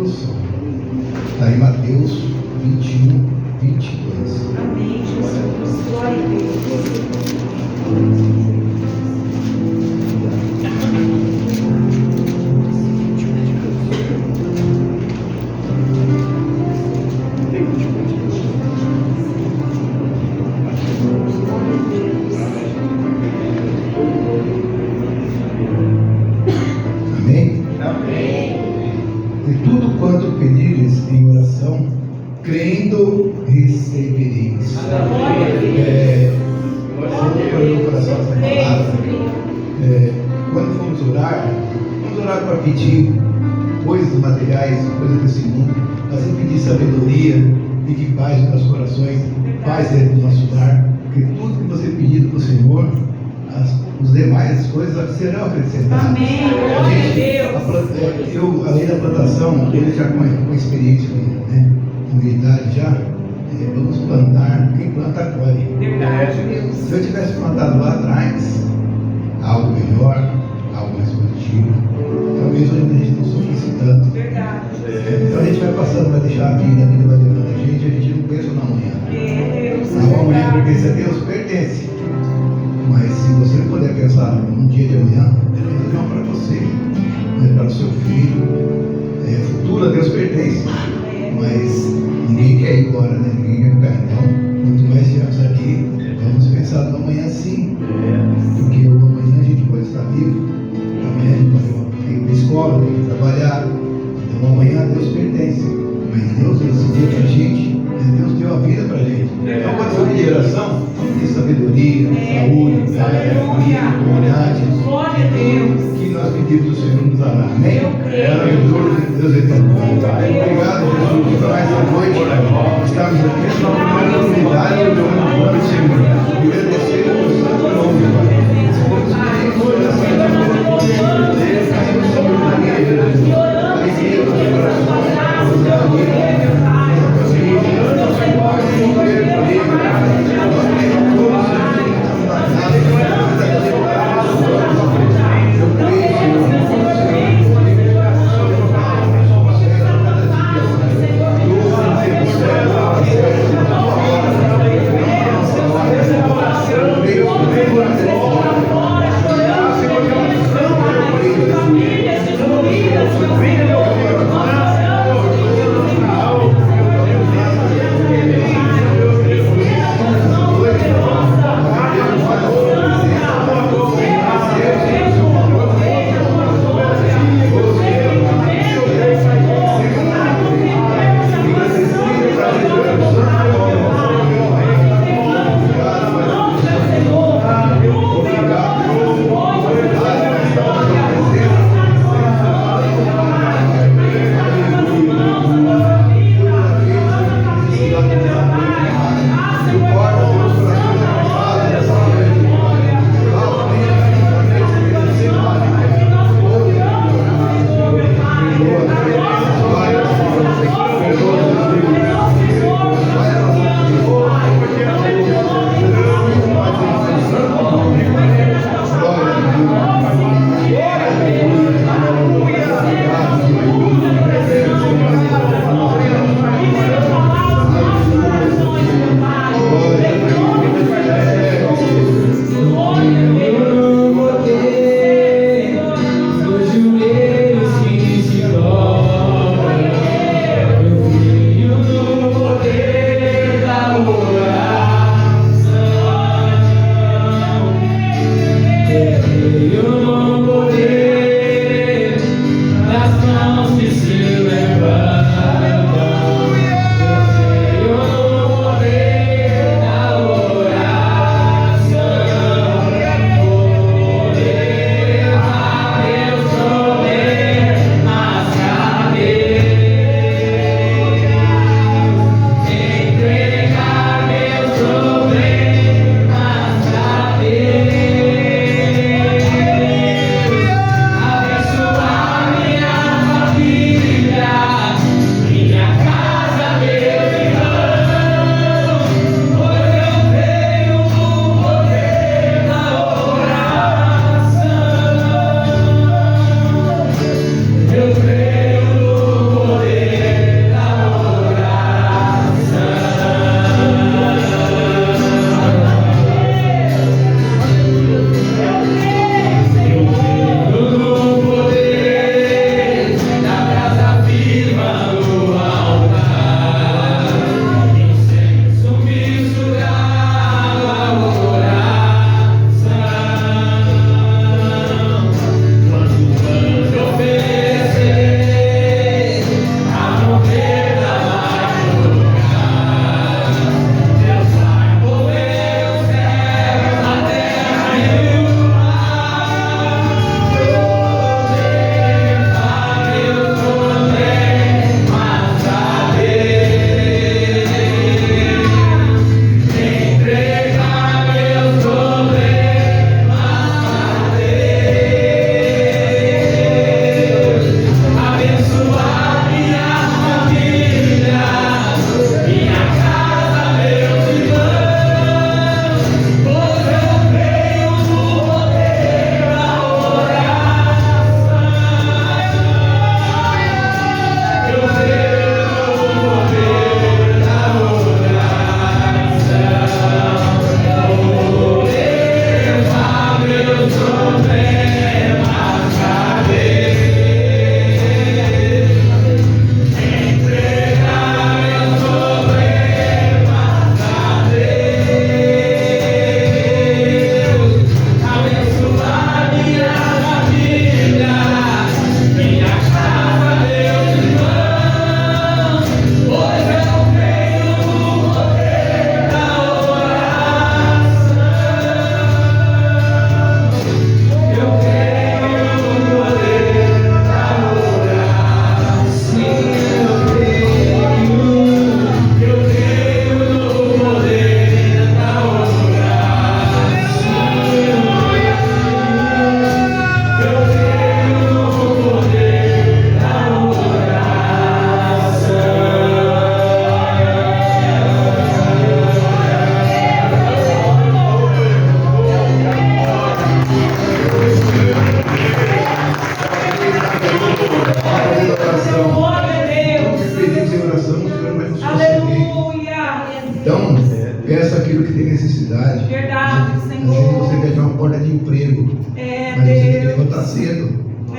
solução. Está em Mateus 21, 22. Amém, Jesus. Glória a Deus. Amém? Amém. E tudo quanto pedires em oração, crendo, recebereis. Quando foi no coração essa palavra, quando vamos orar para pedir coisas materiais, coisas desse mundo, mas sem pedir sabedoria, pedir paz nos nossos corações, paz dentro do nosso lar, porque tudo que você pedir para o Senhor, os demais coisas serão acrescentadas. Amém. Eu, além da plantação, ele já com experiência, né, militar já, vamos plantar, quem planta colhe. Verdade, Deus. Se eu tivesse plantado lá atrás algo melhor, algo mais positivo, talvez hoje a gente não sofresse tanto. Verdade. Então a gente vai passando, vai deixar aqui na vida, vai levando a gente não pensa na manhã. Deus. Não amanhã, porque isso a Deus pertence. Mas se você não puder pensar no dia de amanhã, Deus não é para você, não é para o seu filho. Futuro a Deus pertence. Mas ninguém quer ir embora, né? Ninguém quer ficar. Então, quanto mais estivermos aqui, vamos pensar no amanhã sim. Porque o amanhã a gente pode estar vivo, amanhã a gente pode ir para a escola, tem que trabalhar. Então amanhã a Deus pertence. Mas Deus decidiu para a gente, Deus deu a vida para a gente. Então quando você pedir oração, de sabedoria, saúde, comunidade, Glória a Deus. que nós pedimos do Senhor nos dará. Amém? Eu creio. Deus eterno. Obrigado, Jesus, por mais essa noite. Estamos aqui na comunidade do nome do Senhor. E agradecer o santo nome, Pai.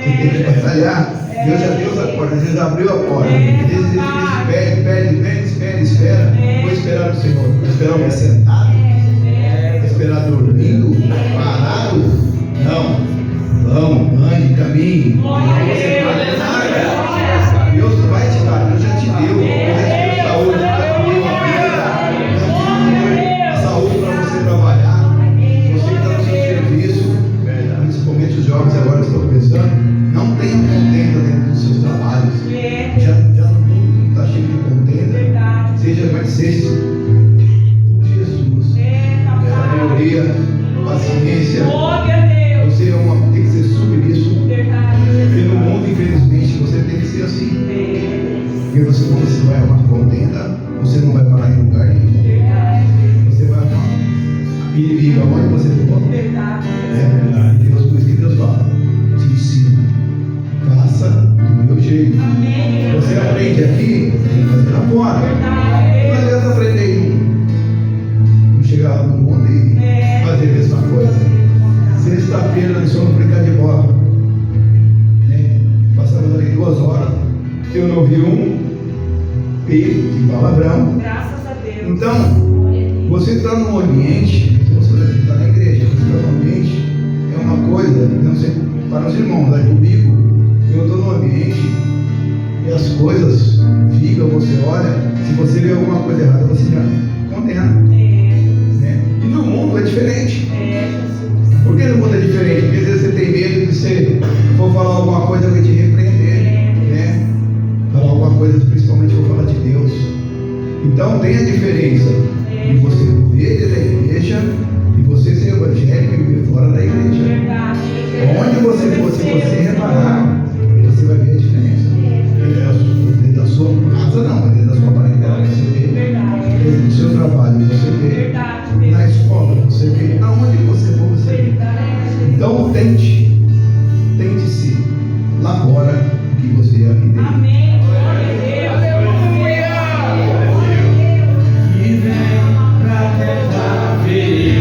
Você tem que batalhar. Deus já deu a porta, Deus abriu a porta. Às vezes pede, espera. Vou esperar no Senhor. Vou esperar alguém sentado. Vou esperar dormindo, parado. Não. Vamos, ande, caminhe. Você vai nada. Deus vai te dar, Deus já te deu. Deus já te deu saúde, já te deu a vida. Saúde para você trabalhar. Você que está no seu serviço, principalmente os jovens agora estão pensando. Não tenha contenda dentro dos seus trabalhos. Já no mundo está cheio de contenda. Seja por Jesus. Sabedoria, paciência. Você tem que ser submisso. Porque no mundo, infelizmente, você tem que ser assim. Porque você vai arrumar contenda, você não vai parar em lugar nenhum. Você vai arrumar inimigo aonde você for. Deus, por isso que Deus fala. Te ensina. Faça do meu jeito. Você aprende aqui, tem que fazer lá fora. Não adianta aprender e não chegar lá no mundo e fazer a mesma coisa. Sexta-feira nós fomos brincar de bola. Passamos ali 2 horas. Eu não vi um P de palavrão. Graças a Deus. Então, você está num ambiente, se você está na igreja, você está num ambiente, é uma coisa, não sei, para os irmãos, aí comigo, eu estou num ambiente e as coisas ficam, você olha, se você vê alguma coisa errada, você já condena. Né? E no mundo é diferente. Por que no mundo é diferente? Porque às vezes você tem medo de você for falar alguma coisa que vai te repreender. Né? Falar alguma coisa, principalmente for falar de Deus. Então tem a diferença de você viver da igreja e você ser evangélico e viver fora da igreja. Onde você for, se você reparar, você vai ver a diferença. Dentro da sua casa não, mas dentro da sua parentela você vê. Dentro do seu trabalho você vê. Na escola você vê. Aonde você for, você vê. Então tente ser lá fora o que você é aqui dentro. Amém. Que vem pra tentar ferir.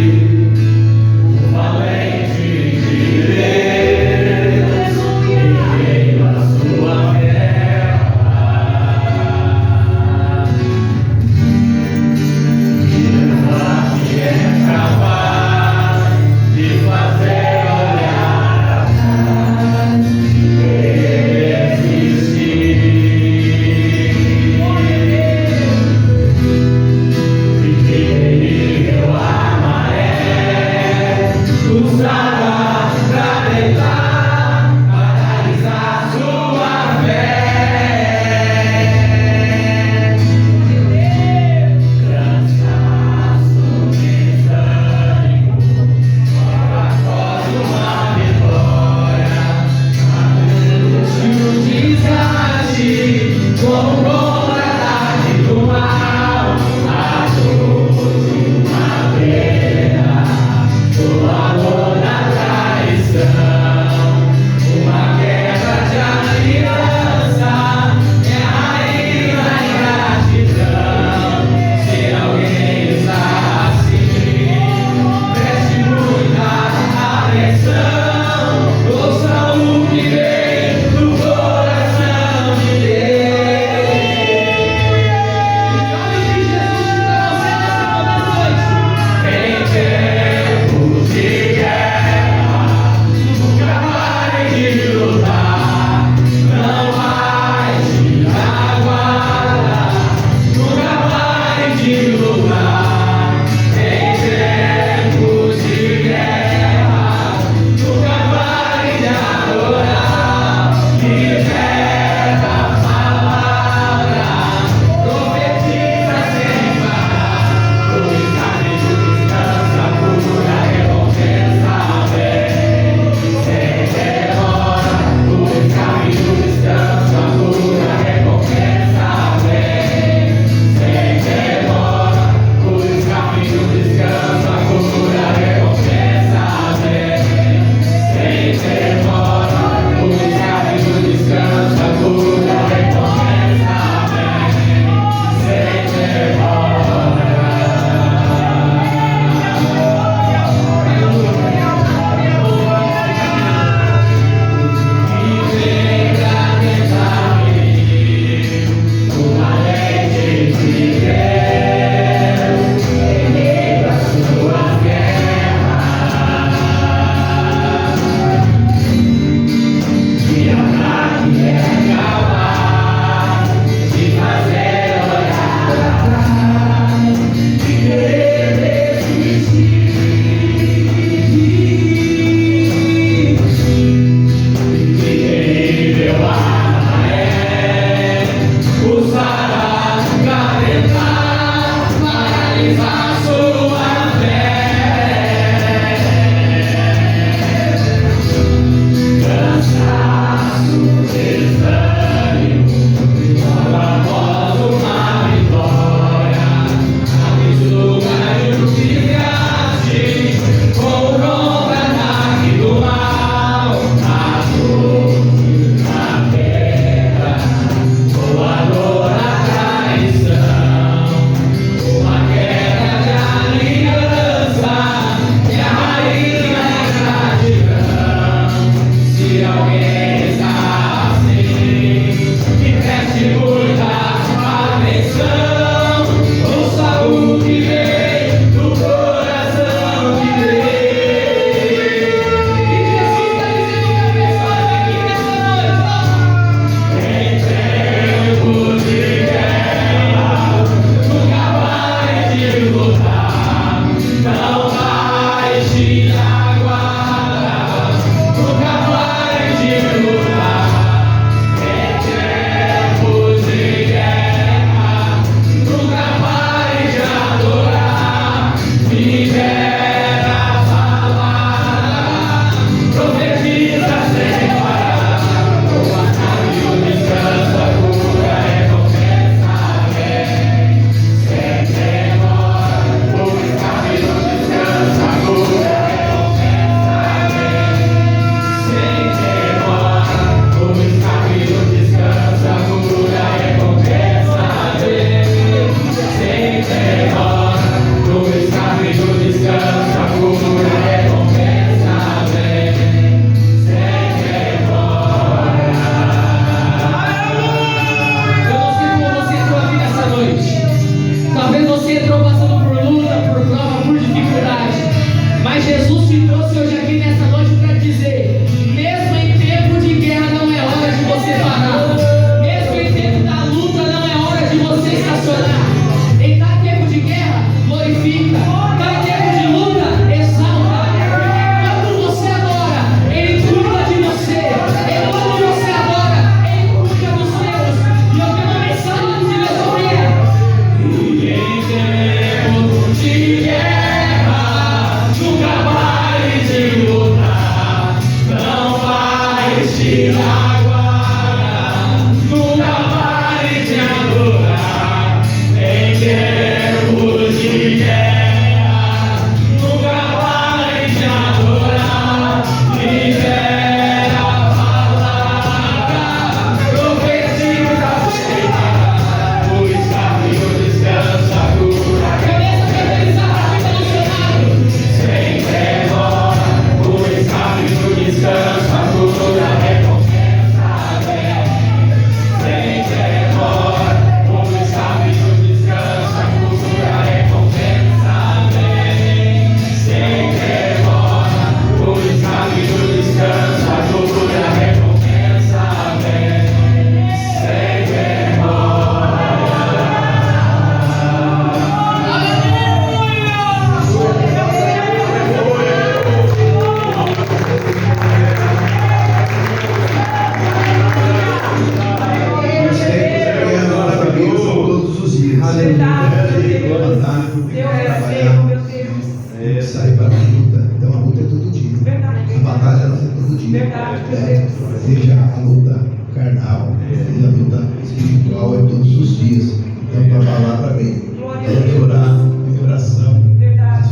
luta carnal, e a luta espiritual é todos os dias. Então, a palavra vem. Vamos orar em oração. A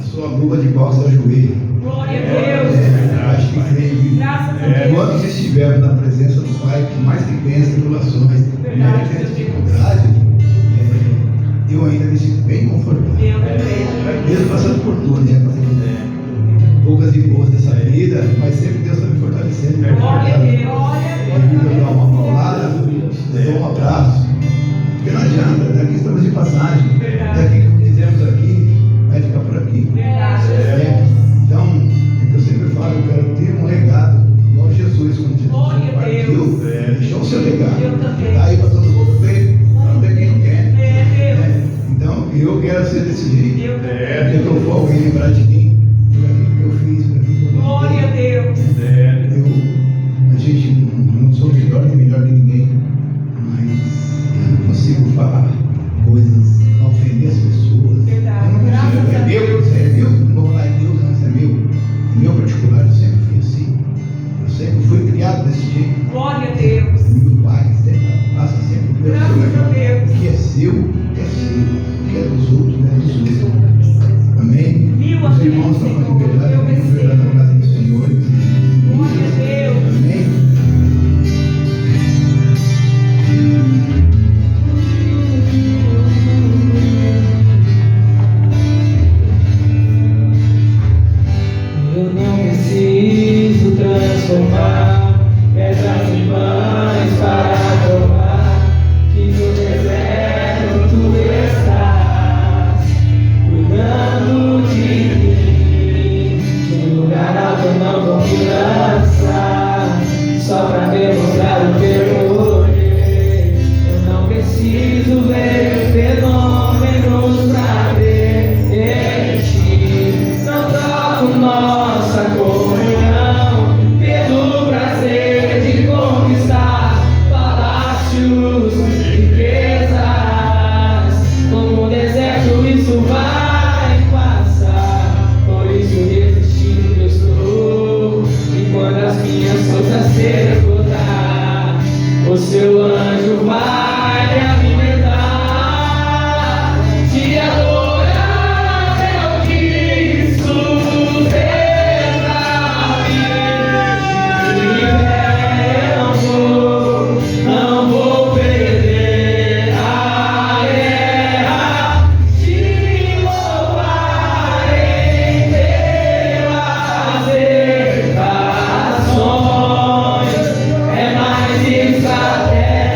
sua luva de pausa ao joelho. Glória a Deus. Acho que creio. Graças a Deus. Quando estivermos na presença do Pai, por mais que venha as tribulações, por mais que tenha dificuldade, eu ainda me sinto bem confortável. Mesmo passando por tudo, né? Passando poucas e boas dessa vida, mas sempre Deus está me fortalecendo. Glória a Deus. Eu dou uma paulada, dou um abraço. Porque não adianta, daqui estamos de passagem. Daqui que fizemos aqui, vai ficar por aqui. Então, é que eu sempre falo, eu quero ter um legado, igual Jesus, quando Jesus partiu, deixou o seu legado. Está aí para todo mundo ver, para não ver quem não quer. Então, eu quero ser desse jeito. Porque eu for alguém lembrar de mim, por aquilo que eu fiz, por aquilo que eu Glória a Deus. a gente não sou melhor nem melhor que ninguém, mas eu não consigo falar coisas para ofender as pessoas. Eu não consigo. É meu, isso é meu, não vou falar é Deus, mas é meu. É meu particular, eu sempre fui assim. Eu sempre fui criado desse jeito. Glória a Deus. Meu pai sempre passa sempre o meu Graças a Deus. O que é seu, é seu. O que é dos outros, é dos outros. Amém? Os irmãos estão com liberdade, estão liberando a casa do Senhor. Glória a Deus. Amém? Eu não preciso transformar pedras em pães para provar que no deserto tu estás cuidando de mim. De um lugar alto eu não vou me lançar só pra demonstrar o teu poder. Eu não preciso ver fenômenos pra ver em ti. Não troco nossa comunhão pelo prazer de conquistar palácios, riquezas. Como um deserto isso vai passar, por isso resistindo eu estou. E quando as minhas forças se esgotar, o seu anjo vai me alimentar. Te adorar é o que sustenta-me. Não vou perder a guerra. Te louvarei pelas exaltações. É mais estratégia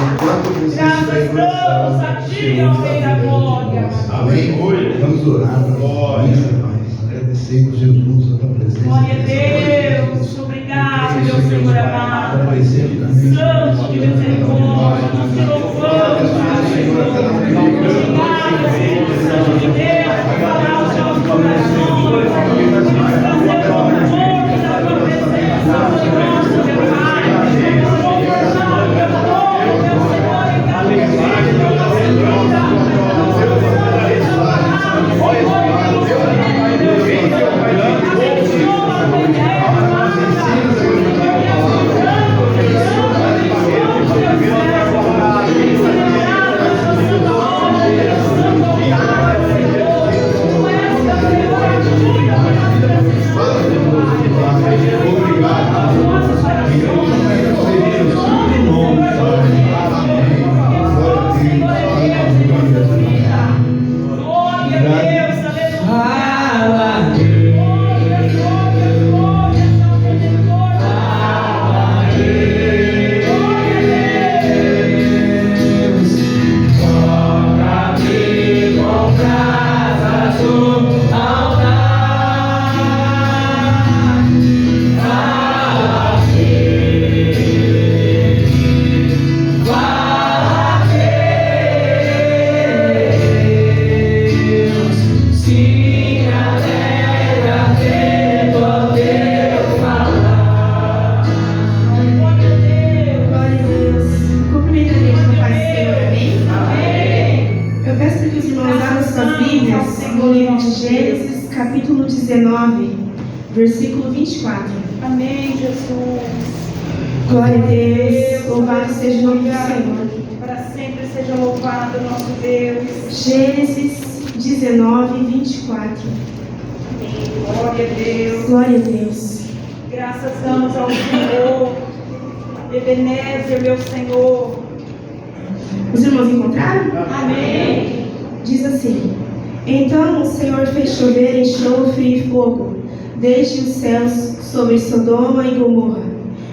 Enquanto você Graças estiver em oração, damos a ti, ó Rei da glória. Amém? Vamos orar para isso, Pai. Agradecemos, Jesus, a tua presença. Glória a Deus. Obrigado, meu Senhor amado. Agradecemos também. Santo de misericórdia, nós te louvamos, Pai. Obrigado, Senhor, Santo de Deus, por falar os nossos corações, por trazer o amor da tua presença sobre nós, meu Pai. Por mostrar o teu amor, meu Senhor, em cada dia da nossa vida. Versículo 24. Amém, Jesus. Glória a Deus. Louvado seja o nome do Senhor. Para sempre seja louvado nosso Deus. Gênesis 19, 24. Amém. Glória a Deus. Glória a Deus. Graças damos ao Senhor. Ebenezer, meu Senhor. Os irmãos encontraram? Amém. Diz assim: Então o Senhor fez chover enxofre e fogo desde os céus sobre Sodoma e Gomorra,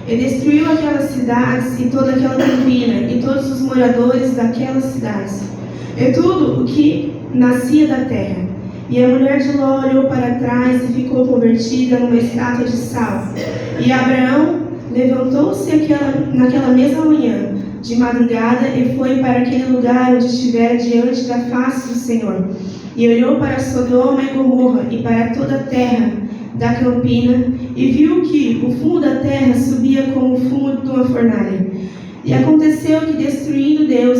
e destruiu aquelas cidades e toda aquela campina e todos os moradores daquelas cidades, e tudo o que nascia da terra. E a mulher de Ló olhou para trás e ficou convertida numa estátua de sal. E Abraão levantou-se naquela mesma manhã, de madrugada, e foi para aquele lugar onde estivera diante da face do Senhor. E olhou para Sodoma e Gomorra e para toda a terra da campina, e viu que o fumo da terra subia como o fumo de uma fornalha. E aconteceu que, destruindo Deus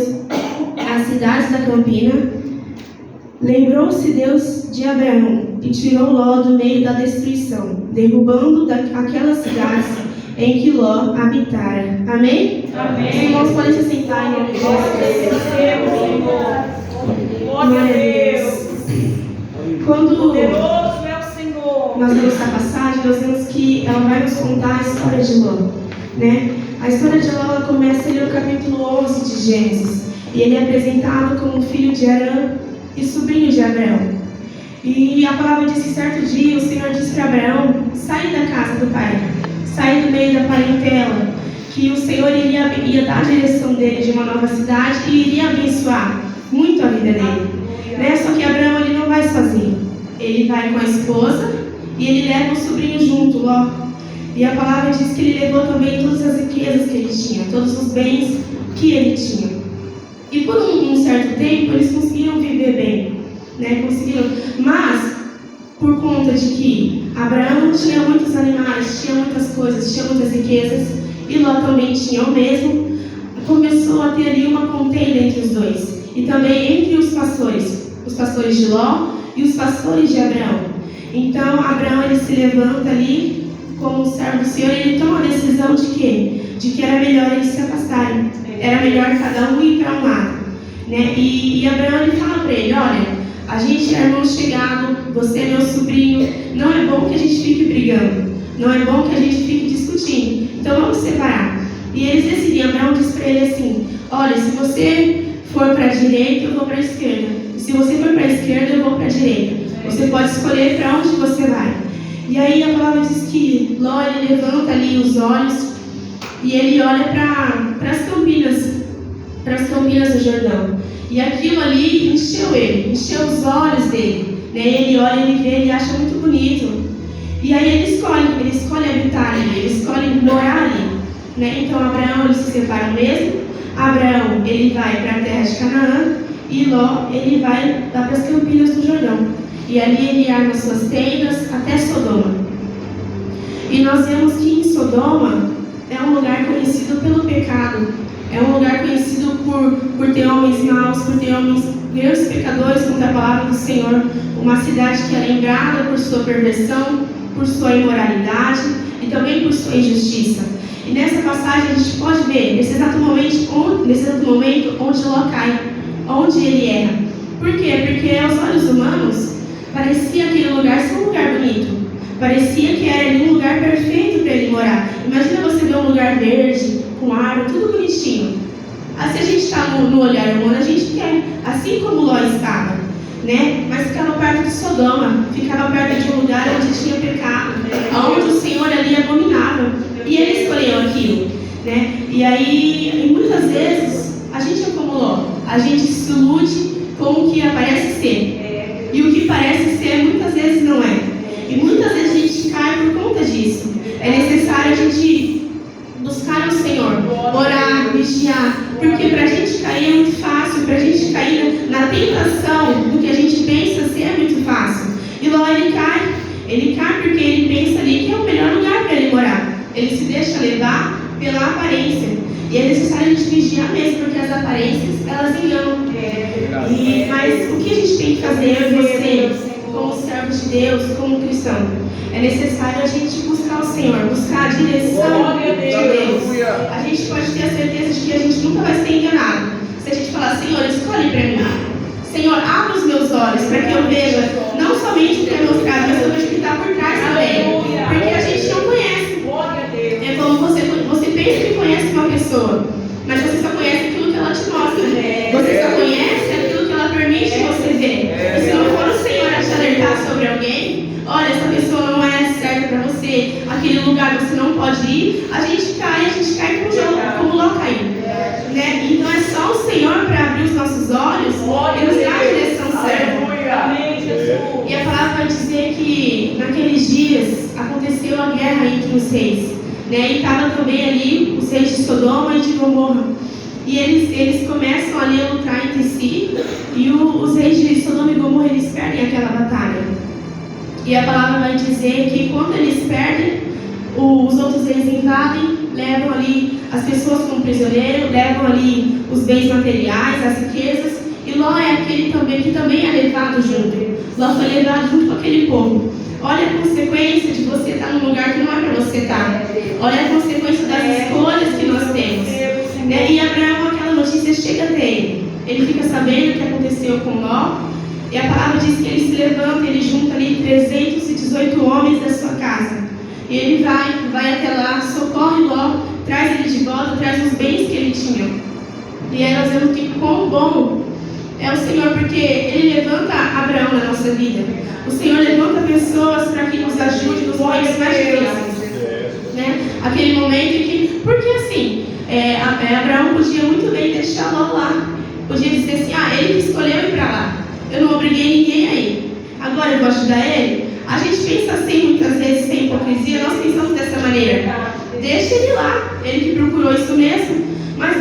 as cidades da campina, lembrou-se Deus de Abraão e tirou Ló do meio da destruição, derrubando aquelas cidades em que Ló habitara. Amém? Amém. Os irmãos podem se sentar em nome de Jesus. Glória a Deus. Quando Poderoso é o Senhor. nós lemos essa passagem, nós vemos que ela vai nos contar a história de Ló, né? A história de Ló ela começa ali no capítulo 11 de Gênesis, e ele é apresentado como filho de Arã e sobrinho de Abraão. E a palavra diz que certo dia o Senhor disse para Abraão sair da casa do pai, sair do meio da parentela, que o Senhor ia dar a direção dele de uma nova cidade e iria abençoar muito a vida dele, né? Só que Abraão ele não vai sozinho, ele vai com a esposa e ele leva o sobrinho junto, Ló. E a palavra diz que ele levou também todas as riquezas que ele tinha, todos os bens que ele tinha. E por um certo tempo eles conseguiram viver bem, né? Mas por conta de que Abraão tinha muitos animais, tinha muitas coisas, tinha muitas riquezas, e Ló também tinha o mesmo, começou a ter ali uma contenda entre os dois, e também entre os pastores de Ló e os pastores de Abraão. Então Abraão ele se levanta ali como um servo do Senhor, e ele toma a decisão de quê? De que era melhor eles se afastarem, era melhor cada um ir para um lado, né? E Abraão ele fala para ele: olha, a gente é irmão chegado, você é meu sobrinho, não é bom que a gente fique brigando, não é bom que a gente fique discutindo, então vamos separar. E eles decidem. Abraão diz para ele assim: olha, se você for para a direita, eu vou para a esquerda, e se você for para a esquerda, eu vou para a direita, você pode escolher para onde você vai. E aí a palavra diz que Ló ele levanta ali os olhos e ele olha para as campinas Campinas do Jordão. E aquilo ali encheu ele, encheu os olhos dele. Né? Ele olha, ele vê, ele acha muito bonito. E aí ele escolhe habitar ali, ele escolhe morar ali. Né? Então Abraão, eles se separam mesmo. Abraão, ele vai para a terra de Canaã. E Ló, ele vai lá para as Campinas do Jordão. E ali ele arma suas tendas até Sodoma. E nós vemos que em Sodoma é um lugar conhecido pelo pecado. É um lugar conhecido por ter homens maus, por ter homens grandes pecadores contra a palavra do Senhor. Uma cidade que é lembrada por sua perversão, por sua imoralidade e também por sua injustiça. E nessa passagem a gente pode ver, nesse exato momento onde Ló cai, onde ele erra. Por quê? Porque aos olhos humanos, parecia aquele lugar ser um lugar bonito. Parecia que era ali um lugar perfeito para ele morar. Imagina você ver um lugar verde, com árvore, tudo bonitinho. Assim a gente está no olhar humano, a gente quer, assim como Ló estava, né? Mas ficava perto de Sodoma, ficava perto de um lugar onde tinha pecado, onde o Senhor ali abominava. E ele escolheu aquilo, né? E aí, muitas vezes, a gente é como Ló, a gente se ilude com o que aparece ser. E o que parece ser, muitas vezes não é. E muitas vezes a gente cai por conta disso. É necessário a gente buscar o Senhor, orar, vigiar. Porque para a gente cair é muito fácil, para a gente cair na tentação do que a gente pensa ser é muito fácil. E Ló, ele cai porque ele pensa ali que é o melhor lugar para ele morar. Ele se deixa levar pela aparência. E é necessário a gente vigiar mesmo, porque as aparências, elas enganam. Mas o que a gente tem que fazer, eu e você, como servos de Deus, como cristão? É necessário a gente buscar o Senhor, buscar a direção de Deus. A gente pode ter a certeza de que a gente nunca vai ser enganado. Se a gente falar, Senhor, escolhe para mim. Senhor, abre os meus olhos para que eu veja não somente o que é mostrado, mas eu vejo o que está por trás também. Porque a gente não conhece. É como você pensa que conhece uma pessoa, mas você só conhece aquilo que ela te mostra. Você só conhece aquilo que ela permite você ver. E se não for o Senhor a te alertar sobre alguém, olha, essa pessoa não é certa para você, aquele lugar você não pode ir, a gente cai como Ló caiu. Né? Então é só o Senhor para abrir os nossos olhos e nos dar a direção certa. E a palavra vai dizer que naqueles dias aconteceu a guerra entre os reis. Né? E estava também ali os reis de Sodoma e de Gomorra. E eles começam ali a lutar entre si. E os reis de Sodoma e Gomorra, eles perdem aquela batalha. E a palavra vai dizer que quando eles perdem, os outros reis invadem, levam ali as pessoas como prisioneiro, levam ali os bens materiais, as riquezas. E Ló é aquele também que também é levado junto. Ló foi levado junto com aquele povo. Olha a consequência de você estar num lugar que não é para você estar. Olha a consequência das escolhas que nós temos. Né? E Abraão, aquela notícia chega até ele. Ele fica sabendo o que aconteceu com Ló. E a palavra diz que ele se levanta, ele junta ali 318 homens da sua casa. E ele vai até lá, socorre Ló, traz ele de volta, traz os bens que ele tinha. E aí nós vemos que quão bom é o Senhor, porque Ele levanta Abraão na nossa vida. O Senhor levanta pessoas para que nos ajude nos momentos mais difíceis. Né? Aquele momento em que... Porque assim, Abraão podia muito bem deixar Ló lá. Podia dizer assim, ele que escolheu ir para lá. Eu não obriguei ninguém a ir. Agora eu vou ajudar ele? A gente pensa assim, muitas vezes, sem hipocrisia. Nós pensamos dessa maneira. Deixa ele lá. Ele que procurou isso mesmo. Mas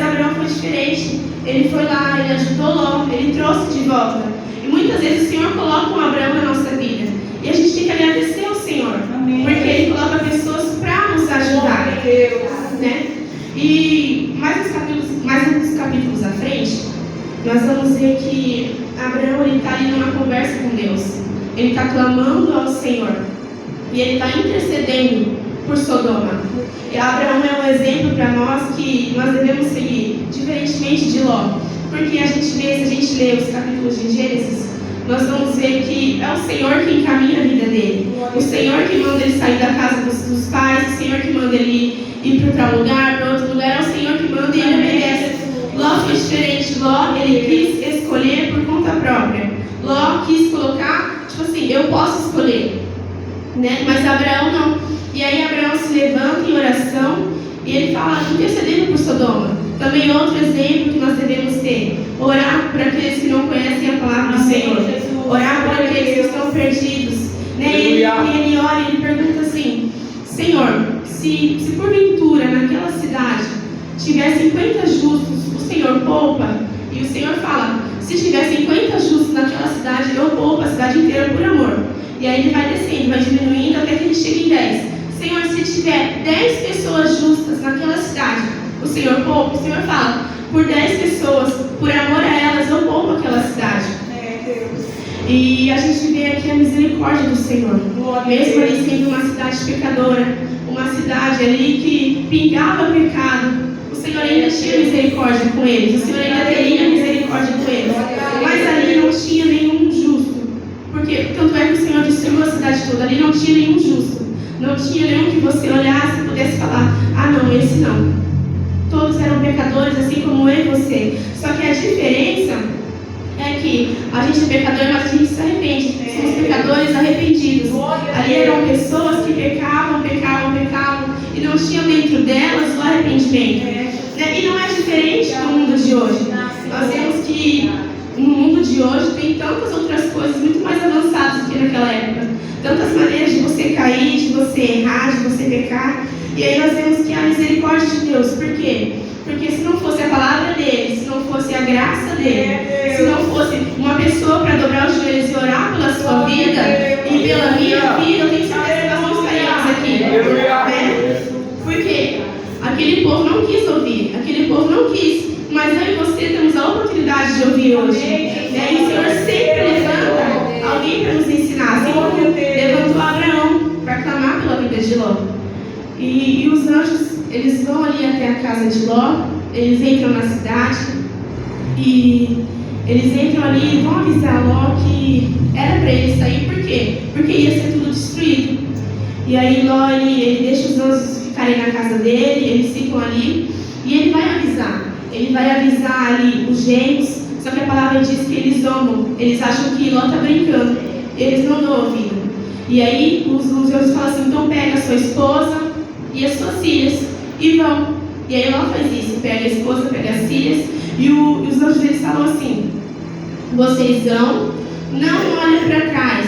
Abraão foi diferente. Ele foi lá, ele ajudou Ló, ele trouxe de volta. E muitas vezes o Senhor coloca um Abraão na nossa vida. E a gente tem que agradecer ao Senhor. Amém. Porque Ele coloca pessoas para nos ajudar. Né? E mais uns capítulos à frente, nós vamos ver que Abraão está ali numa conversa com Deus. Ele está clamando ao Senhor. E ele está intercedendo por Sodoma. E Abraão é um exemplo para nós que nós devemos seguir, diferentemente de Ló. Porque a gente vê, se a gente lê os capítulos de Gênesis, nós vamos ver que é o Senhor que encaminha a vida dele. O Senhor que manda ele sair da casa dos pais, o Senhor que manda ele ir para outro lugar, é o Senhor que manda e ele obedece. Ló foi diferente. Ló, ele quis escolher por conta própria. Ló quis colocar, tipo assim, eu posso escolher. Né? Mas Abraão não. E aí Abraão se levanta em oração e ele fala, intercedendo por Sodoma. Também outro exemplo que nós devemos ter: orar por aqueles que não conhecem a palavra do Senhor, orar por aqueles que estão perdidos, né? E ele ora e ele pergunta assim: Senhor, se porventura naquela cidade tiver 50 justos, o Senhor poupa? E o Senhor fala: se tiver 50 justos naquela cidade, eu poupo a cidade inteira por amor. E aí ele vai descendo, vai diminuindo até que ele chegue em 10. Senhor, se tiver 10 pessoas justas naquela cidade, o Senhor poupa? O Senhor fala: por 10 pessoas, por amor a elas, eu poupo aquela cidade. E a gente vê aqui a misericórdia do Senhor. Mesmo ali sendo uma cidade pecadora, uma cidade ali que pingava pecado, o Senhor ainda tinha misericórdia com eles. O Senhor ainda teria misericórdia com eles. Mas ali não tinha nenhum justo. Porque tanto é que o Senhor destruiu a cidade toda. Ali não tinha nenhum justo. Não tinha nenhum que você olhasse e pudesse falar: ah não, esse não. Todos eram pecadores, assim como eu e você. Só que a diferença é que a gente é pecador, mas a gente se arrepende. Somos pecadores arrependidos. Ali eram pessoas que pecavam e não tinham dentro delas o arrependimento. E não é diferente do mundo de hoje. Nós vemos que no mundo de hoje tem tantas outras coisas muito mais avançadas do que naquela época. Tantas maneiras de você cair, de você errar, de você pecar. E aí nós vemos que a misericórdia de Deus. Por quê? Porque se não fosse a palavra dele, se não fosse a graça dele, se não fosse uma pessoa para dobrar os joelhos e orar pela sua vida e pela minha vida, eu tenho certeza que nós não estaríamos aqui. Porque aquele povo não quis ouvir, aquele povo não quis, mas eu e você temos a oportunidade de ouvir hoje. E o Senhor sempre levanta alguém para nos ensinar, assim como levantou Abraão para clamar pela vida de Ló. E os anjos, eles vão ali até a casa de Ló, eles entram na cidade e eles entram ali e vão avisar Ló que era para ele sair. Por quê? Porque ia ser tudo destruído. E aí Ló, ele deixa os anjos ficarem na casa dele, eles ficam ali e ele vai avisar. Ele vai avisar ali os gêmeos, só que a palavra diz que eles zombam, eles acham que Ló está brincando, eles não dão ouvido. E aí os anjos falam assim: então pega a sua esposa e as suas filhas e vão. E aí Ló faz isso, pega a esposa, pega as filhas, e os anjos eles falam assim: vocês vão, não olhem para trás,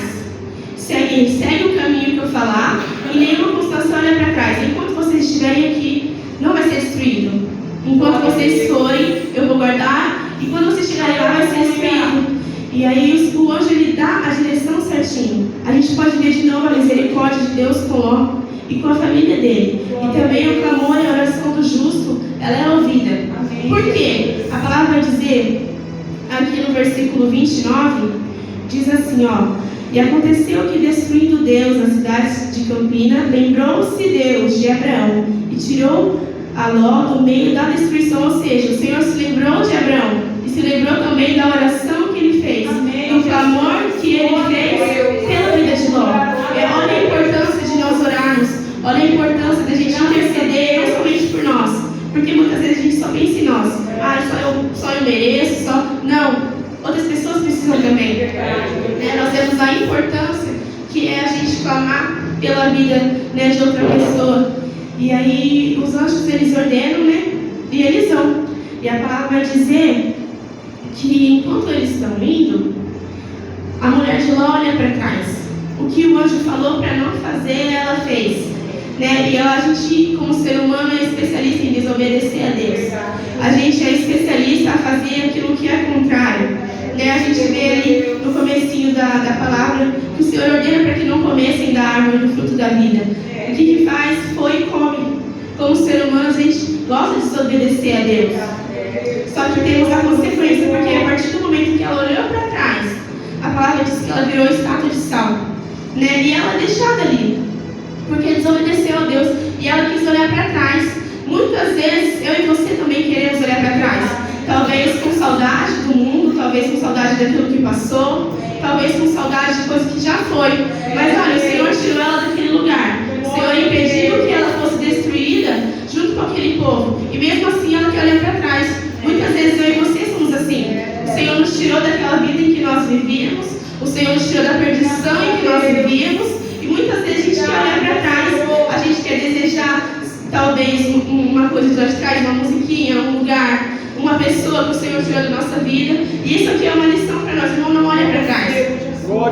segue o caminho que eu falar, e nenhuma constância olha para trás. Enquanto vocês estiverem aqui, não vai ser destruído. Enquanto vocês forem, eu vou guardar, e quando vocês chegarem lá, vai ser destruído. E aí o anjo ele dá a direção certinho. A gente pode ver de novo a misericórdia de Deus com Ló e com a família dele. E também o clamor e a oração do justo, ela é ouvida. Por quê? A palavra vai dizer, aqui no versículo 29, diz assim, ó: e aconteceu que, destruindo Deus as cidades de Campina, lembrou-se Deus de Abraão e tirou a Ló do meio da destruição. Ou seja, o Senhor se lembrou de Abraão e se lembrou também da oração que ele fez, do clamor que ele fez pela vida de Ló. Olha a importância de nós orarmos, olha a importância da gente interceder não somente por nós, porque muitas vezes a gente só pensa em nós. Só eu mereço, não. Outras pessoas precisam também. Nós temos a importância que é a gente clamar pela vida de outra pessoa. E aí os anjos eles ordenam, e eles vão. E a palavra vai dizer que enquanto eles estão indo, a mulher de Ló olha para trás. O que o anjo falou para não fazer, ela fez. E a gente, como ser humano, é especialista em desobedecer a Deus. A gente é especialista a fazer aquilo que é contrário. A gente vê ali no comecinho da palavra que o Senhor ordena para que não comessem da árvore do fruto da vida. O que faz? Foi e come. Como ser humano, a gente gosta de desobedecer a Deus. Só que temos a consequência, porque a partir do momento que ela olhou para trás, a palavra diz que ela virou estátua de sal. E ela é deixada ali, porque desobedeceu a Deus e ela quis olhar para trás. Muitas vezes eu e você também queremos olhar para trás, talvez com saudade do mundo, talvez com saudade daquilo que passou, talvez com saudade de coisa que já foi. Mas olha, o Senhor tirou ela daquele lugar, o Senhor impediu que ela fosse destruída junto com aquele povo, e mesmo assim ela quer olhar para trás. Muitas vezes eu e você somos assim. O Senhor nos tirou daquela vida em que nós vivíamos, o Senhor nos tirou da perdição em que nós vivíamos, e muitas vezes a gente quer olhar para trás, a gente quer desejar talvez uma coisa de lá de trás, uma musiquinha, um lugar, uma pessoa que o Senhor tirou da nossa vida. E isso aqui é uma lição para nós, irmão, não olha para trás.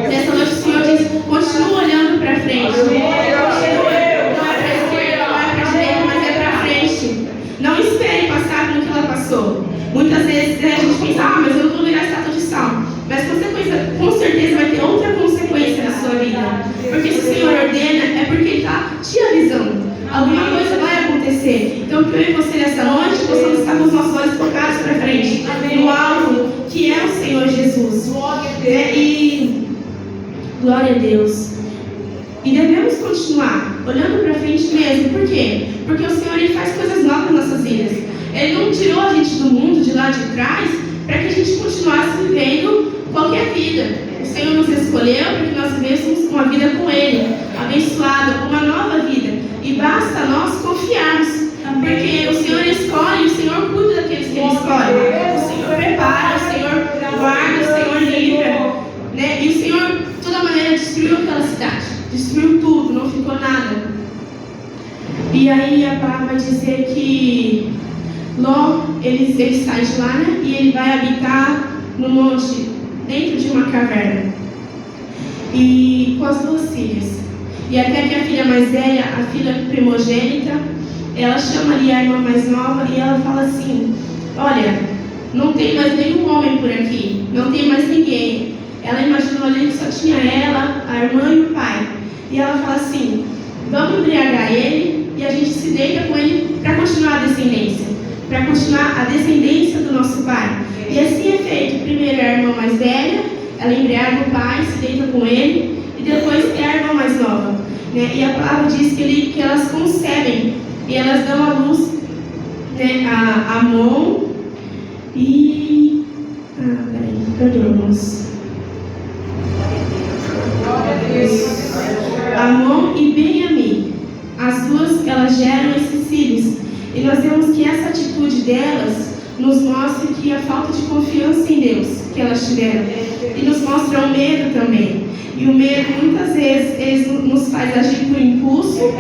Nessa noite o Senhor diz, continua olhando para frente. Não é para a esquerda, não é para a direita, mas é para frente. Não espere passar pelo que ela passou. Muitas vezes a gente pensa, mas eu não vou virar estátua de sal. Mas com certeza vai ter outra consequência na sua vida. Porque se o Senhor ordena, é porque Ele está te avisando. Alguma coisa vai acontecer. Então, que eu e você nessa noite possamos estar com os nossos olhos focados para frente, no alvo, que é o Senhor Jesus. E glória a Deus. E devemos continuar olhando para frente mesmo. Por quê? Porque o Senhor Ele faz coisas novas nas nossas vidas. Ele não tirou a gente do mundo de lá de trás para que a gente continuasse vivendo qualquer vida. O Senhor nos escolheu para que nós vivêssemos uma vida com Ele, abençoada, uma nova vida. E basta nós confiarmos, porque o Senhor escolhe, o Senhor cuida daqueles que Ele escolhe. O Senhor prepara, o Senhor guarda, o Senhor livra, né? E o Senhor, de toda maneira, destruiu aquela cidade, destruiu tudo, não ficou nada. E aí a palavra vai dizer que Ló, ele sai de lá, né? E ele vai habitar no monte, dentro de uma caverna, e com as duas filhas. E até que a filha mais velha, a filha primogênita, ela chama ali a irmã mais nova e ela fala assim, olha, não tem mais nenhum homem por aqui, não tem mais ninguém. Ela imaginou ali que só tinha ela, a irmã e o pai. E ela fala assim, vamos embriagar ele e a gente se deita com ele para continuar a descendência, para continuar a descendência do nosso pai. E assim é feito. Primeiro é a irmã mais velha, ela embriaga o pai, se deita com ele, e depois é a irmã mais nova, né? E a palavra diz que elas concebem e elas dão à luz, né, a Amon e perdoa-nos, Amon e Benjamim. As duas, elas geram esses filhos. E nós vemos que essa atitude delas nos mostra que a falta de confiança em Deus que elas tiveram. E nos mostra o medo também. E o medo, muitas vezes, ele nos faz agir por impulso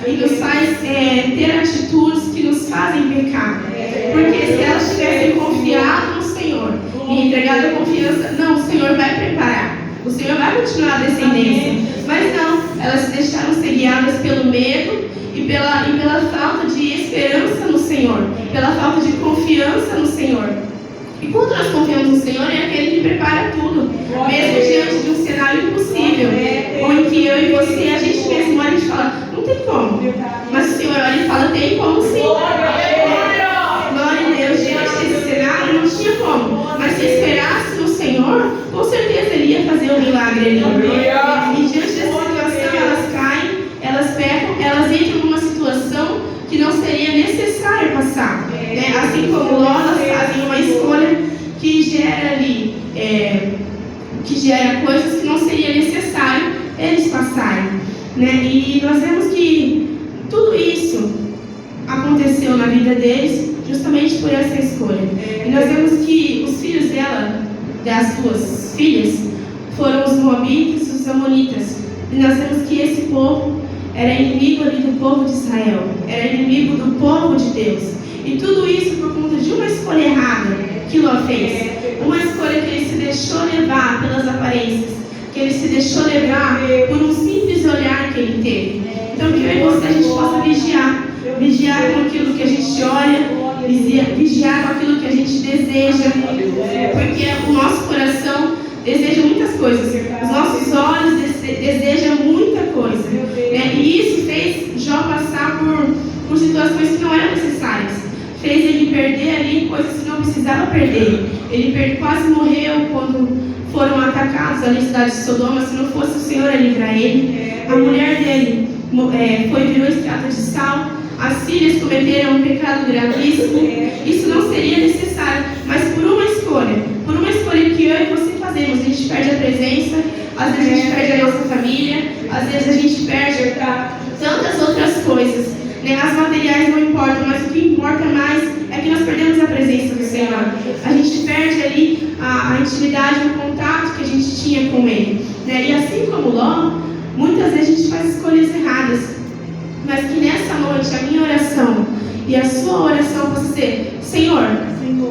e nos faz ter atitudes que nos fazem pecar. Porque se elas tivessem confiado no Senhor e entregado a confiança, não, o Senhor vai preparar. O Senhor vai continuar a descendência. Mas não, elas se deixaram ser guiadas pelo medo e pela falta de esperança no Senhor, pela falta de confiança no Senhor. E quando nós confiamos no Senhor, é aquele que prepara tudo, mesmo diante de um cenário impossível, ou em que eu e você, a gente mesmo olha e fala, não tem como. Mas o Senhor olha e fala, tem como sim. Glória a Deus, diante desse cenário não tinha como. Mas se esperasse no Senhor, com certeza Ele ia fazer um milagre ali. E diante dessa situação, elas caem, elas pecam, elas entram numa situação que não seria necessário passar, né? Assim como Ló, elas fazem uma escolha que gera ali, que gera coisas que não seria necessário eles passarem, né? E nós vemos que tudo isso aconteceu na vida deles justamente por essa escolha. E nós vemos que os filhos dela, das duas filhas, foram os moabitas e os amonitas. E nós vemos que esse povo era inimigo ali do povo de Israel, era inimigo do povo de Deus. E tudo isso por conta de uma escolha errada que Ló fez. Uma escolha que ele se deixou levar pelas aparências, que ele se deixou levar por um simples olhar que ele teve. Então que eu e você, a gente possa vigiar com aquilo que a gente olha, vigiar com aquilo que a gente deseja, porque o nosso coração deseja muitas coisas, os nossos olhos desejam muita coisa, né? E isso fez Jó passar por situações que não eram necessárias, fez ele perder ali coisas que não precisava perder. Ele quase morreu quando foram atacados ali na cidade de Sodoma. Se não fosse o Senhor a livrar ele, a mulher dele virou estátua de sal. As filhas cometeram um pecado gravíssimo. Isso não seria necessário, mas por uma escolha que eu e você fazemos, a gente perde a presença, às vezes a gente perde a nossa família, às vezes a gente perde tantas outras coisas, né? As materiais não importam, mas o que importa mais é que nós perdemos a presença do Senhor. A gente perde ali a intimidade, o contato que a gente tinha com Ele, né? E assim como Ló, muitas vezes a gente faz escolhas erradas. mas que nessa noite a minha oração e a sua oração possa ser: Senhor,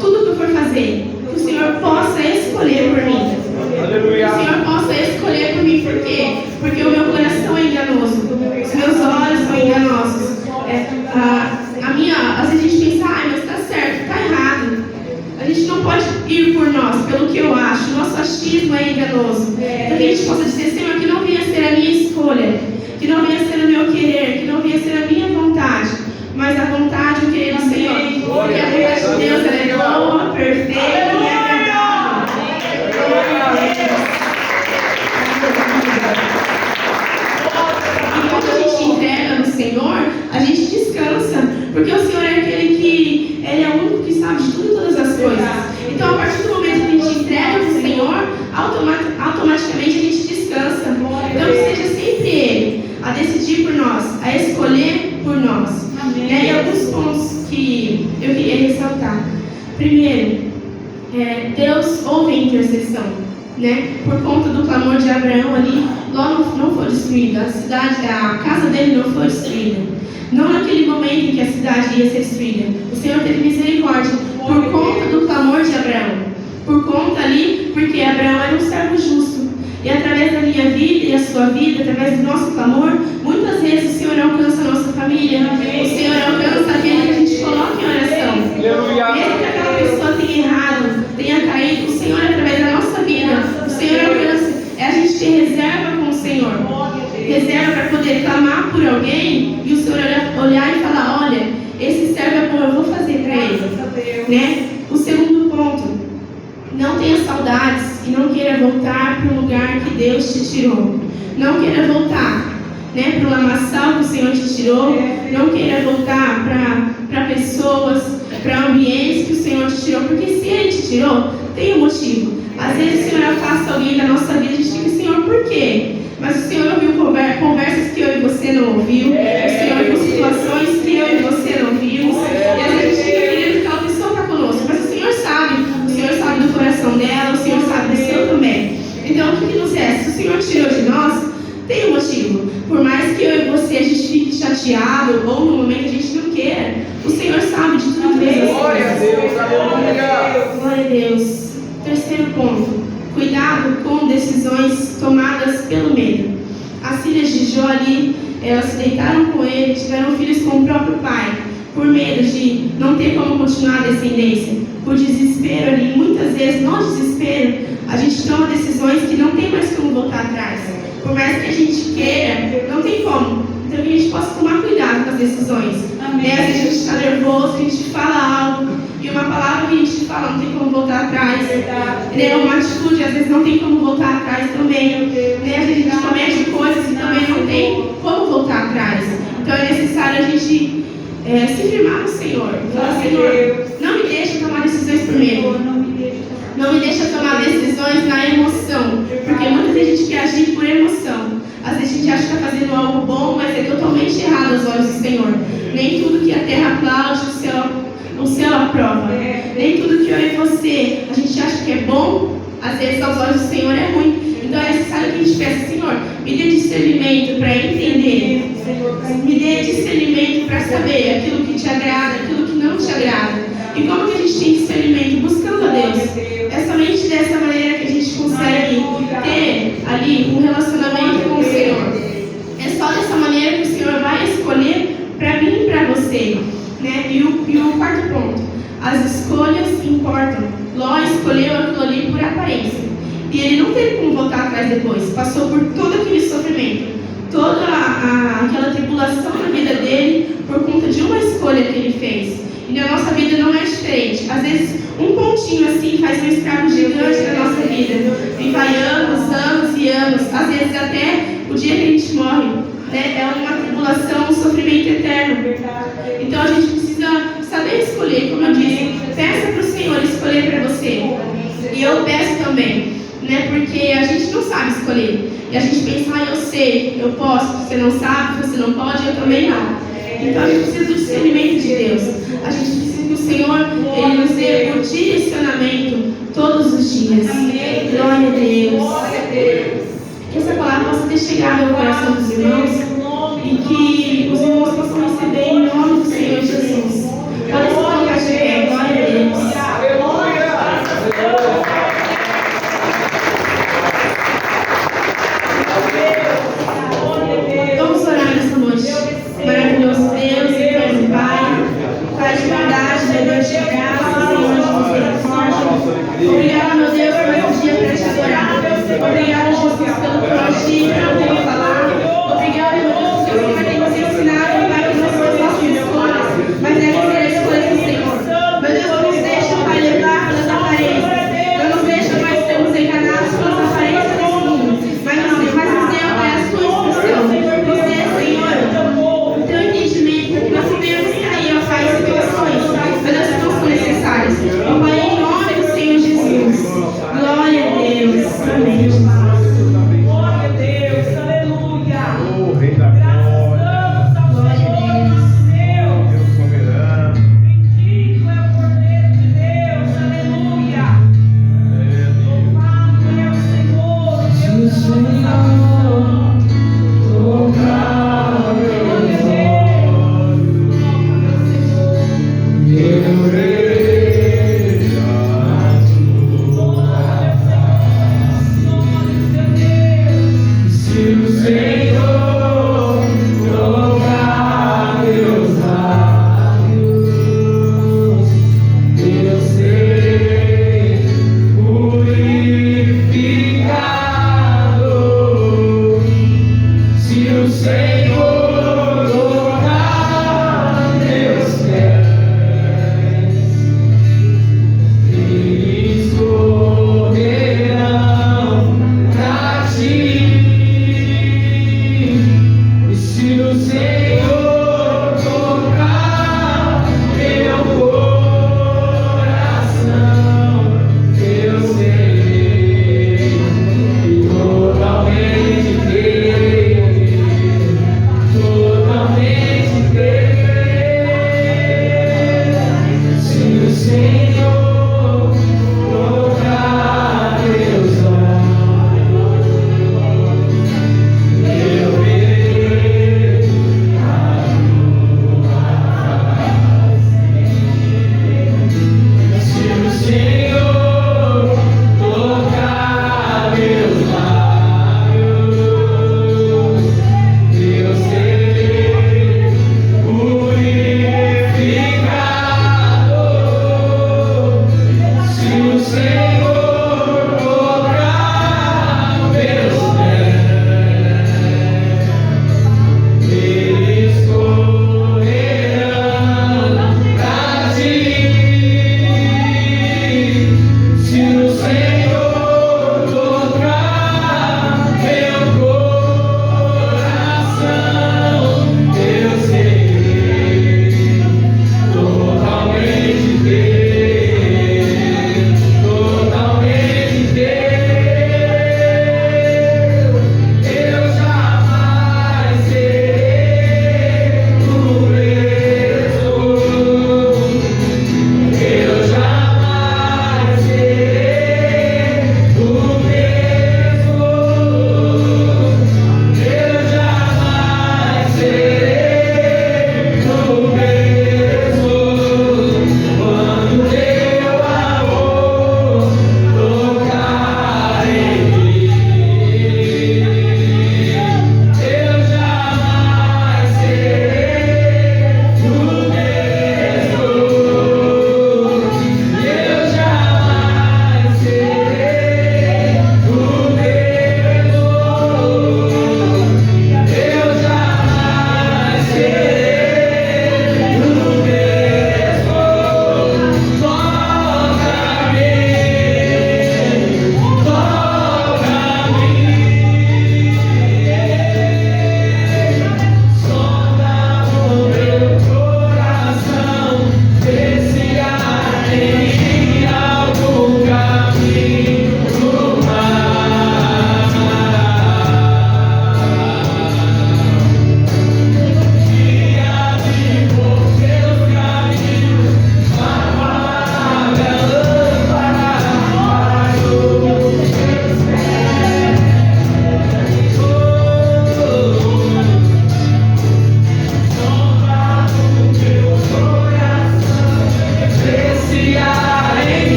tudo que eu for fazer, que o Senhor possa escolher por mim. Aleluia. Que o Senhor possa escolher por mim. Por quê? Porque o meu coração é enganoso, os meus olhos são enganosos. Às vezes a gente pensa: mas está certo, está errado. A gente não pode ir por nós, pelo que eu acho. Nosso achismo é enganoso. Então que a gente possa dizer: Senhor, que não venha ser a minha escolha, que não venha ser o meu querer, que não venha ser a minha vontade, mas a vontade e o querer do Senhor. Porque a vontade de Deus ela é boa, perfeita e agradável. E quando a gente entrega no Senhor, a gente descansa, porque o Senhor é aquele que Ele é o único que sabe de tudo e todas as coisas. Então, a partir do momento que a gente entrega para o Senhor, automaticamente a gente descansa. Então, que seja sempre Ele a decidir por nós, a escolher por nós. E alguns pontos que eu queria ressaltar. Primeiro, Deus ouve a intercessão. Por conta do clamor de Abraão ali, Ló não foi destruída, a casa dele não foi destruída. Não naquele momento em que a cidade ia ser destruída. O Senhor teve misericórdia por conta do clamor de Abraão. Por conta ali, porque Abraão era um servo justo. E através da minha vida e a sua vida, através do nosso clamor, muitas vezes o Senhor alcança a nossa família. O Senhor alcança aquele que a gente coloca em oração. Mesmo que aquela pessoa tenha errado, tenha caído, o Senhor, através da nossa vida, o Senhor alcança. A gente tem reserva com o Senhor. Reserva para poder clamar por alguém e o Senhor olhar e falar: olha, esse servo é bom, eu vou fazer para ele. O segundo ponto: não tenha saudades e não queira voltar para o lugar que Deus te tirou. Não queira voltar para o lamaçal que o Senhor te tirou. Não queira voltar para pessoas, para ambientes que o Senhor te tirou. Porque se Ele te tirou, tem um motivo. Às vezes o Senhor afasta alguém da nossa vida e a gente fica: Senhor, por quê? Mas o Senhor ouviu conversas que eu e você não ouviu. O Senhor viu situações que eu e você não vimos. E às vezes a gente fica querendo que aquela pessoa está conosco. Mas o Senhor sabe. O Senhor sabe do coração dela. O Senhor sabe do seu também. Então o que nos é? Se o Senhor tirou de nós, tem um motivo. Por mais que eu e você a gente fique chateado ou no momento a gente não queira, o Senhor sabe de tudo isso. Glória a Deus, aleluia. Glória a Deus. Terceiro ponto: cuidado com decisões tomadas pelo medo. As filhas de Jó ali, elas se deitaram com ele, tiveram filhos com o próprio pai, por medo de não ter como continuar a descendência, por desespero ali. Muitas vezes, no desespero, a gente toma decisões que não tem mais como voltar atrás. Por mais que a gente queira, não tem como. Então que a gente possa tomar cuidado com as decisões. Às vezes a gente está nervoso, a gente fala algo, e uma palavra que a gente fala não tem como voltar atrás. Uma atitude, às vezes não tem como voltar atrás também. Às vezes a gente comete coisas que também não tem como voltar atrás. Então é necessário a gente se firmar no Senhor. Falar: Senhor, não me deixe tomar decisões por medo. Não me deixa tomar decisões na emoção. Porque muitas vezes a gente quer agir por emoção. Às vezes a gente acha que está fazendo algo bom, mas é totalmente errado aos olhos do Senhor. Nem tudo que a terra aplaude, o céu aprova. Nem tudo que eu e você, a gente acha que é bom, às vezes aos olhos do Senhor é ruim. Então é necessário que a gente peça: Senhor, me dê discernimento para entender. Me dê discernimento para saber aquilo que te agrada, aquilo que não te agrada. E como que a gente tem discernimento? Buscando a Deus. É somente dessa maneira que a gente consegue ter ali um relacionamento com o Senhor. É só dessa maneira que o Senhor vai escolher para mim e para você. E o quarto ponto: as escolhas importam. Ló escolheu aquilo ali por aparência. E ele não teve como voltar atrás depois. Passou por todo aquele sofrimento, toda aquela tribulação na vida dele por conta de uma escolha que ele fez. E na nossa vida não é diferente. Às vezes um pontinho assim faz um estrago gigante na nossa vida. E vai anos e anos. Às vezes até o dia que a gente morre. É uma tribulação, um sofrimento eterno. Então a gente precisa saber escolher. Como eu disse, peça para o Senhor escolher para você. E eu peço também, porque a gente não sabe escolher. E a gente pensa: eu sei, eu posso. Você não sabe, você não pode, eu também não. Então a gente precisa do discernimento de Deus. A gente precisa que o Senhor Ele nos dê o direcionamento todos os dias. Glória a Deus. Que essa palavra possa ter chegado ao coração dos irmãos e que os irmãos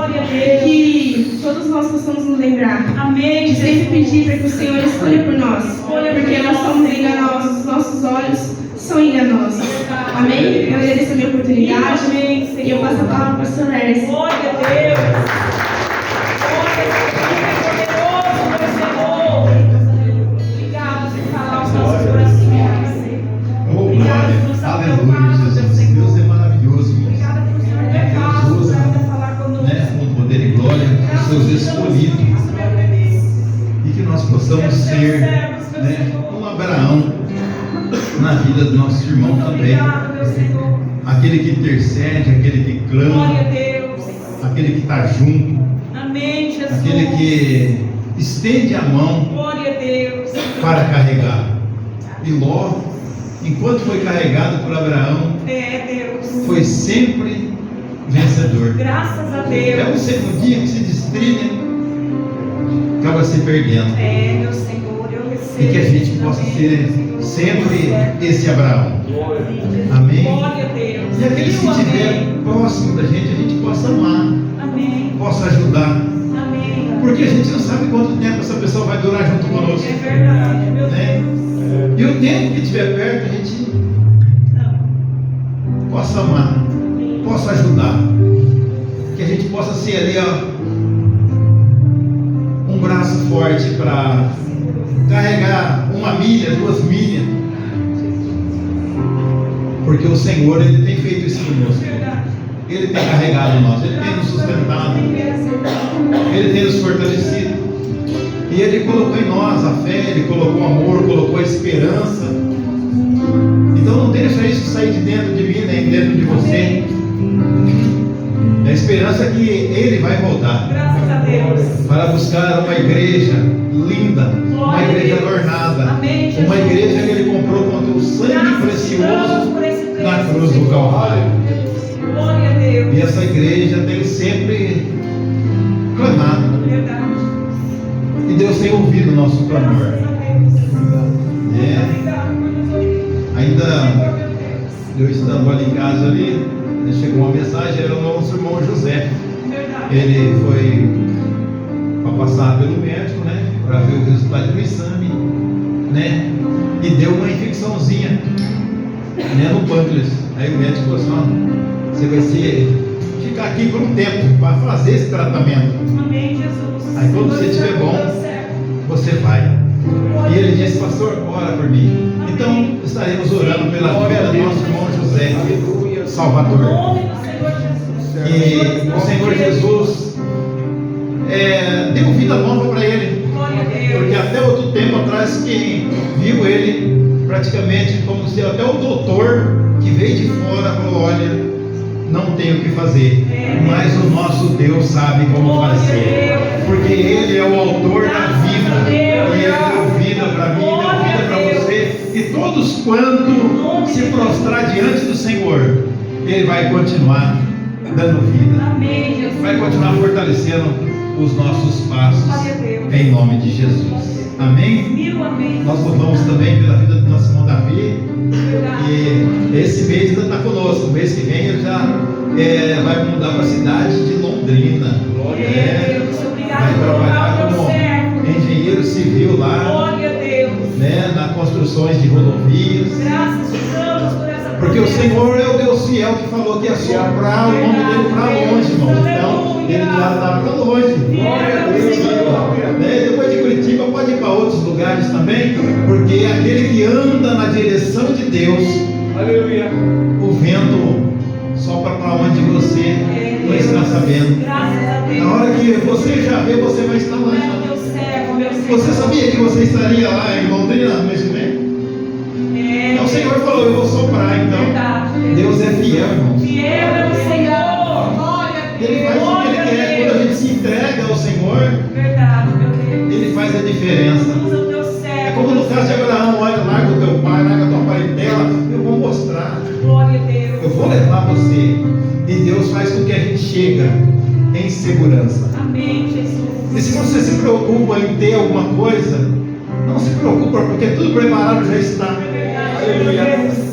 Glória a E Deus. que todos nós possamos nos lembrar Amém. de sempre pedir para que o Senhor escolha por nós, Escolha por porque nós nós. somos enganosos, os nossos olhos são enganosos. Amém? Eu agradeço a minha oportunidade Amém, e eu passo a palavra para o pastor Ernesto. Glória a Deus. Glória a Deus. Poderoso meu Senhor. Obrigado por falar os nossos corações. Oh, Obrigado por glória. nos Aleluia, acalmar, meu Jesus. Senhor. Deus é maravilhoso, irmãos. Obrigada por Senhor ter Deus palavras usa, para falar conosco. né, com poder e glória, os seus escolhidos. E que nós possamos ser, né, um Abraão na vida do nosso irmão também. Obrigado, meu Senhor. Aquele que intercede, aquele que Glória a clama, Deus. aquele que está junto, Amém, Jesus. aquele que estende a mão Glória a Deus. para carregar. E Ló, enquanto foi carregado por Abraão, É, Deus. foi sempre vencedor. Graças a É um Deus. segundinho que se destrinha, acaba se perdendo. É, meu Senhor, eu recebo. E que a gente possa ser sempre esse Abraão. Amém? Glória a Deus. E aqueles que Amém. estiverem próximo da gente, a gente possa amar, Amém. possa ajudar. Amém. Porque a gente não sabe quanto tempo essa pessoa vai durar junto conosco. É verdade, meu Né? Deus. E o tempo que estiver perto, a gente Não. possa amar, possa ajudar. Que a gente possa ser ali, ó, um braço forte para carregar 1 milha, 2 milhas. Porque o Senhor, Ele tem feito isso conosco. Verdade. Ele tem carregado nós, Ele tem nos sustentado, Ele tem nos fortalecido. E Ele colocou em nós a fé, Ele colocou o amor, colocou a esperança. Então não deixa isso sair de dentro de mim, nem dentro de você. A esperança é que Ele vai voltar Graças a Deus. para buscar uma igreja linda, uma igreja adornada, Amém, Jesus. uma igreja que Ele comprou com o sangue Graças precioso por esse preço, na cruz do Senhor. Calvário. Glória a Deus. E essa igreja tem sempre clamado. Verdade. E Deus tem ouvido o nosso clamor. Graças a Deus. É. Obrigado por nos ouvir. Ainda Senhor, meu Deus. eu estando ali em casa ali, chegou uma mensagem, era o nosso irmão José. Verdade. Ele foi para passar pelo médico, né? Para ver o resultado do exame, né? E deu uma infecçãozinha, né, no pâncreas. Aí o médico falou assim, ó, você vai ficar aqui por um tempo para fazer esse tratamento. Amém, Jesus. Aí quando você estiver bom, você vai. E ele disse, pastor, ora por mim. Então estaremos orando pela vida do nosso irmão José, Em Salvador. nome do Senhor Jesus. E o Senhor Jesus deu vida nova para ele. Glória a Deus. Porque até outro tempo atrás, quem viu ele praticamente como se até o doutor que veio de fora falou, olha, não tem o que fazer, mas o nosso Deus sabe como fazer, porque Ele é o autor da vida, e Ele deu vida para mim, deu vida para você, e todos quanto se prostrar diante do Senhor, Ele vai continuar dando vida, Amém, Jesus. vai continuar fortalecendo os nossos passos, Glória a Deus. em nome de Jesus. Amém? Mil amém. Nós louvamos também pela vida do nosso irmão Davi. Verdade. E esse mês ainda está conosco. O mês que vem ele já vai mudar para a cidade de Londrina. Deus, obrigado Vai por trabalhar honrar o teu como servo. engenheiro civil lá, Glória a Deus. né, nas construções de rodovias. Graças te damos por essa Porque o promessa. Senhor é o Deus fiel que falou que ia soprar o nome dele para longe, irmão. Então, ele já está para longe. Glória a Deus, Senhor. Né? Depois de Curitiba, pode ir para outros lugares também, porque aquele que anda na direção de Deus, Aleluia. o vento sopra para onde você não está sabendo. Graças a Deus. Na hora que você já vê, você vai estar Tu és lá. o meu servo, meu Senhor. Você sabia que você estaria lá em Londrina no mês que vem? Então o Senhor falou, eu vou soprar, então. Verdade. Deus é fiel, irmão. Fiel é o Senhor. Glória a Deus. Ele faz o que Ele quer. Quando a gente se entrega ao Senhor, Verdade, meu Deus. Ele faz a diferença. Usa o teu servo. É como no caso de Abraão, olha, larga o teu pai, larga a tua parentela, eu vou mostrar, Glória a Deus. eu vou levar você. E Deus faz com que a gente chega em segurança. Amém, Jesus. E se você se preocupa em ter alguma coisa, não se preocupa, porque tudo preparado já está. Verdade, meu Deus.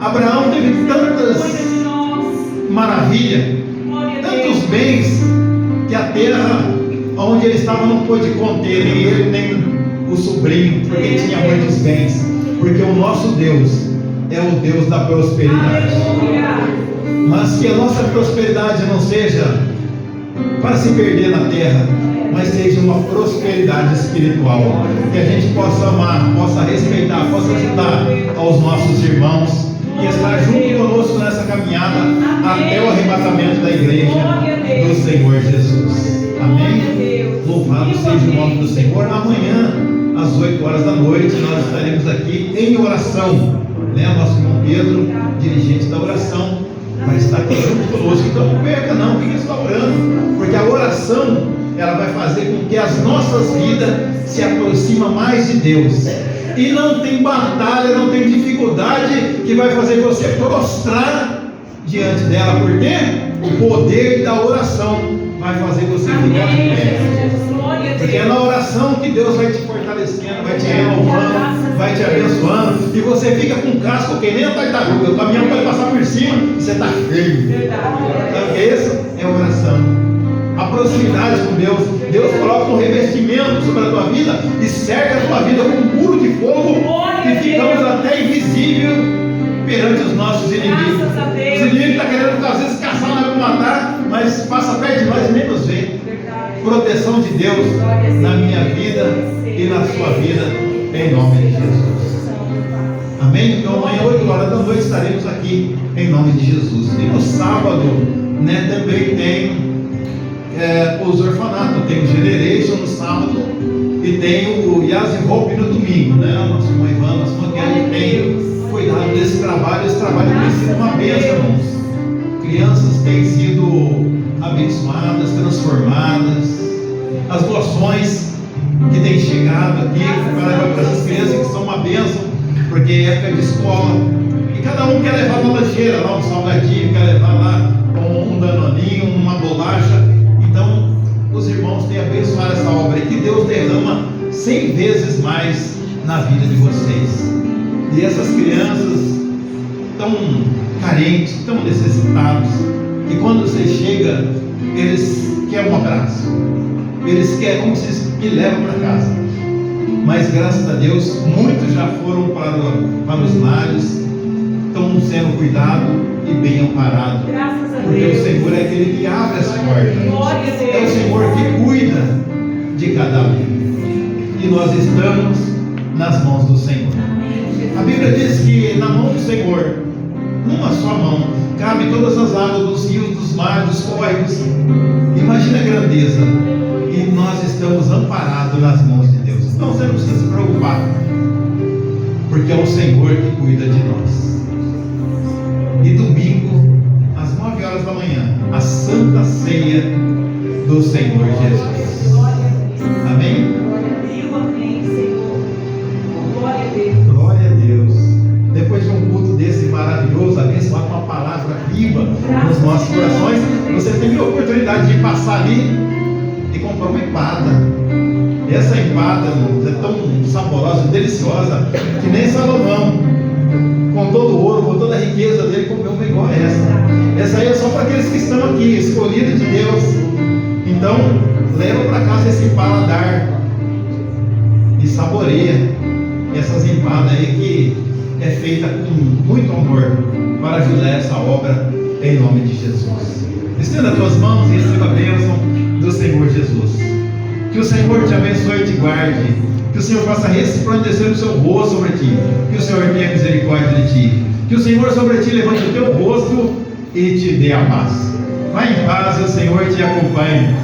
Abraão teve Cuida tantas de nós. maravilhas, Glória a Deus. tantos bens, E a terra onde ele estava não pôde conter nem ele, nem o sobrinho, porque tinha muitos bens. Porque o nosso Deus é o Deus da prosperidade. Mas que a nossa prosperidade não seja para se perder na terra, mas seja uma prosperidade espiritual, que a gente possa amar, possa respeitar, possa ajudar aos nossos irmãos e estar junto conosco nessa caminhada até o arrebatamento da igreja do Senhor Jesus. Amém? Louvado seja o nome do Senhor. Amanhã, às 8 horas da noite, nós estaremos aqui em oração, né? O nosso irmão Pedro, dirigente da oração, vai estar aqui junto conosco. Então não perca não, fique só orando, porque a oração, ela vai fazer com que as nossas vidas se aproximem mais de Deus. E não tem batalha, não tem dificuldade que vai fazer você prostrar diante dela, porque o poder da oração vai fazer você ficar de pé. Porque é na oração que Deus vai te fortalecendo, vai te renovando, vai te abençoando, e você fica com casco que nem a tartaruga. O caminhão pode passar por cima e você está firme. Então, essa é a oração. A proximidade com Deus. Deus coloca um revestimento sobre a tua vida e cerca a tua vida com um muro de fogo, e ficamos até invisível perante os nossos inimigos. Os inimigos estão querendo às vezes caçar nós para matar, mas passa perto de nós e nem nos vê. Proteção de Deus na minha vida e na sua vida, em nome de Jesus. Amém? Então amanhã 8 horas da noite estaremos aqui em nome de Jesus. E no sábado, né, também tem os orfanatos. Tem o Generation no sábado e tem o Yas Hope no domingo, né? A nossa irmã Ivana, nossa irmã Kelly tem cuidado desse trabalho. Esse trabalho tem sido uma bênção, irmãos. Crianças têm sido abençoadas, transformadas. As doações que têm chegado aqui para essas crianças, que são uma bênção, porque é época de escola e cada um quer levar uma lancheira lá, um salgadinho, quer levar lá um danoninho, uma bolacha. Então os irmãos têm abençoado essa obra, e que Deus derrama 100 vezes mais na vida de vocês. E essas crianças tão carentes, tão necessitados, que quando você chega, eles querem um abraço, eles querem como se me levam para casa. Mas graças a Deus, muitos já foram para os lares, estão sendo cuidados e bem amparados, porque o Senhor é aquele que abre as portas, é o Senhor que cuida de cada um, e nós estamos nas mãos do Senhor. A Bíblia diz que na mão do Senhor, numa só mão, cabe todas as águas dos rios, dos mares, dos córregos. Imagina a grandeza. E nós estamos amparados nas mãos de Deus. Então você não precisa se preocupar, porque é o Senhor que cuida de nós. E domingo, às 9 horas da manhã, a Santa Ceia do Senhor Jesus. Amém? Glória a Deus. Depois de um culto desse maravilhoso, abençoado com uma palavra viva nos nossos corações, você teve a oportunidade de passar ali e comprar uma empada. Essa empada, irmãos, é tão saborosa, deliciosa, que nem Salomão, com todo o ouro, com toda a riqueza dele, comprou uma igual a essa. Essa aí é só para aqueles que estão aqui, escolhidos de Deus. Então, leva para casa esse paladar e saboreia essas empadas aí, que é feita com muito amor para ajudar essa obra, em nome de Jesus. Estenda as tuas mãos e receba a bênção do Senhor Jesus. Que o Senhor te abençoe e te guarde. Que o Senhor faça resplandecer o seu rosto sobre ti. Que o Senhor tenha misericórdia de ti. Que o Senhor sobre ti levante o teu rosto e te dê a paz. Vá em paz e o Senhor te acompanhe.